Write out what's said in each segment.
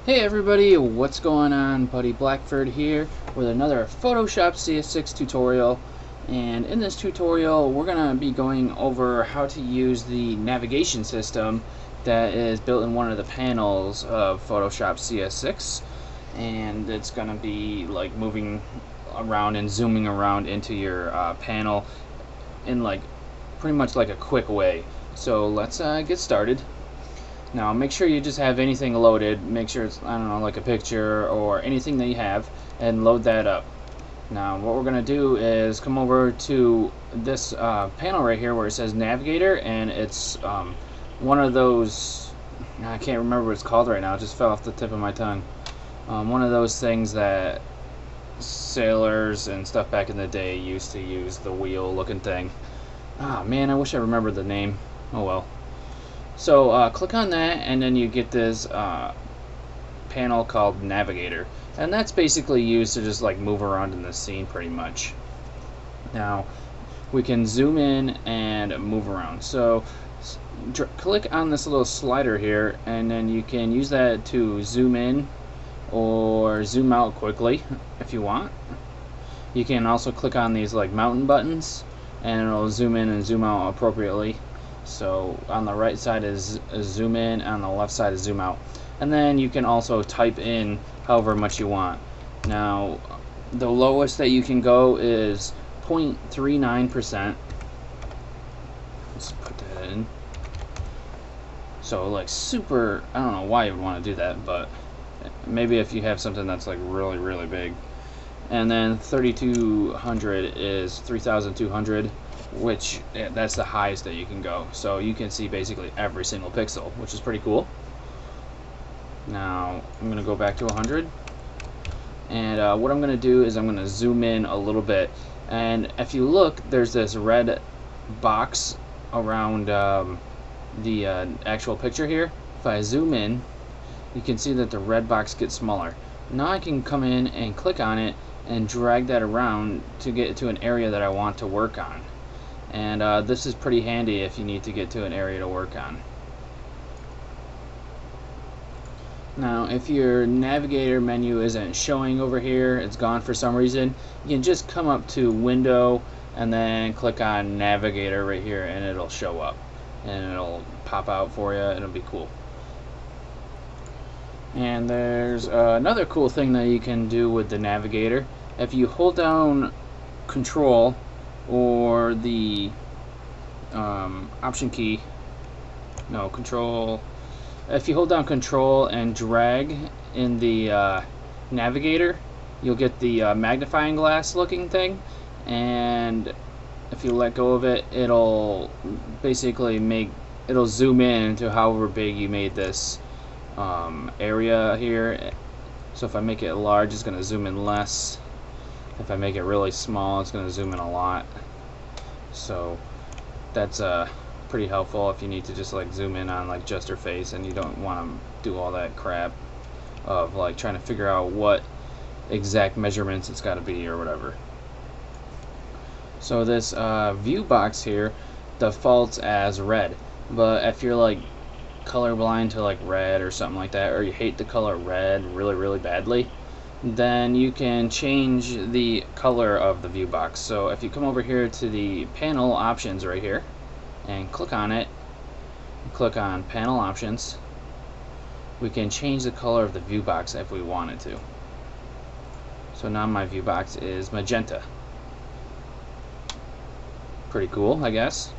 Hey everybody, what's going on? Buddy Blackford here with another Photoshop CS6 tutorial. And in this tutorial, we're going to be going over how to use the navigation system that is built in one of the panels of Photoshop CS6. And it's going to be like moving around and zooming around into your panel in like pretty much like a quick way. So let's get started. Now make sure you just have anything loaded. Make sure it's, I don't know, like a picture or anything that you have, and load that up. Now what we're going to do is come over to this panel right here where it says Navigator, and it's one of those, I can't remember what it's called right now, it just fell off the tip of my tongue. One of those things that sailors and stuff back in the day used to use, the wheel looking thing. Ah man, I wish I remembered the name. Oh well. So click on that, and then you get this panel called Navigator, and that's basically used to just like move around in the scene pretty much. Now we can zoom in and move around. So click on this little slider here, and then you can use that to zoom in or zoom out quickly if you want. You can also click on these like mountain buttons, and it'll zoom in and zoom out appropriately. So on the right side is zoom in, on the left side is zoom out. And then you can also type in however much you want. Now the lowest that you can go is 0.39%. Let's put that in. So like super, I don't know why you would want to do that, but maybe if you have something that's like really big. And then 3200 is 3200, which that's the highest that you can go. So you can see basically every single pixel, which is pretty cool. Now I'm going to go back to 100, and what I'm going to do is I'm going to zoom in a little bit, and if you look, there's this red box around the actual picture here. If I zoom in, you can see that the red box gets smaller. Now I can come in and click on it and drag that around to get to an area that I want to work on. And this is pretty handy if you need to get to an area to work on. Now if your Navigator menu isn't showing over here, it's gone for some reason, you can just come up to Window and then click on Navigator right here, and it'll show up and it'll pop out for you, and it'll be cool. And there's another cool thing that you can do with the Navigator. If you hold down Control or the Option key, no, Control, if you hold down Control and drag in the Navigator, you'll get the magnifying glass looking thing, and if you let go of it, it'll basically it'll zoom in to however big you made this area here. So if I make it large, it's going to zoom in less. If I make it really small, it's going to zoom in a lot. So that's pretty helpful if you need to just like zoom in on like just her face and you don't want to do all that crap of like trying to figure out what exact measurements it's got to be or whatever. So this view box here defaults as red, but if you're like colorblind to like red or something like that, or you hate the color red really badly, then you can change the color of the view box. So if you come over here to the panel options right here and click on it, click on panel options, we can change the color of the view box if we wanted to. So now my view box is magenta. Pretty cool, I guess.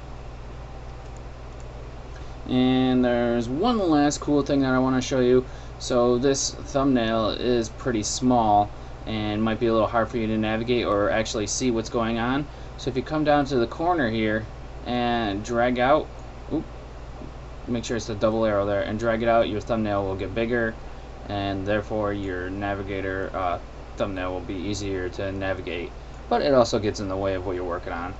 And there's one last cool thing that I want to show you. So this thumbnail is pretty small and might be a little hard for you to navigate or actually see what's going on. So if you come down to the corner here and drag out, make sure it's the double arrow there, and drag it out, your thumbnail will get bigger, and therefore your Navigator thumbnail will be easier to navigate, but it also gets in the way of what you're working on.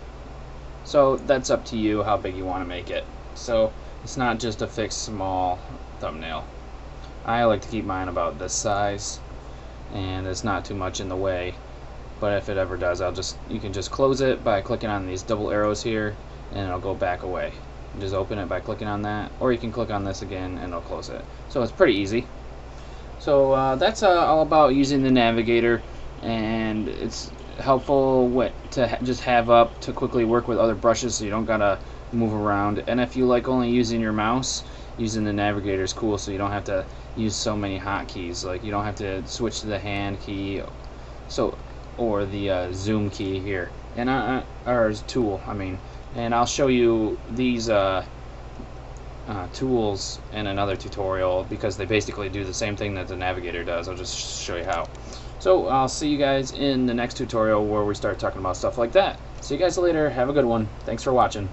So that's up to you how big you want to make it. So it's not just a fixed small thumbnail. I like to keep mine about this size, and it's not too much in the way, but if it ever does, you can just close it by clicking on these double arrows here, and it'll go back away. You just open it by clicking on that, or you can click on this again and it'll close it. So it's pretty easy. So that's all about using the Navigator, and it's helpful to just have up to quickly work with other brushes, so you don't gotta move around. And if you like only using your mouse, using the Navigator is cool, so you don't have to use so many hotkeys. Like you don't have to switch to the hand key, or the zoom key here, and or tool. I mean, and I'll show you these tools in another tutorial because they basically do the same thing that the Navigator does. I'll just show you how. So I'll see you guys in the next tutorial where we start talking about stuff like that. See you guys later. Have a good one. Thanks for watching.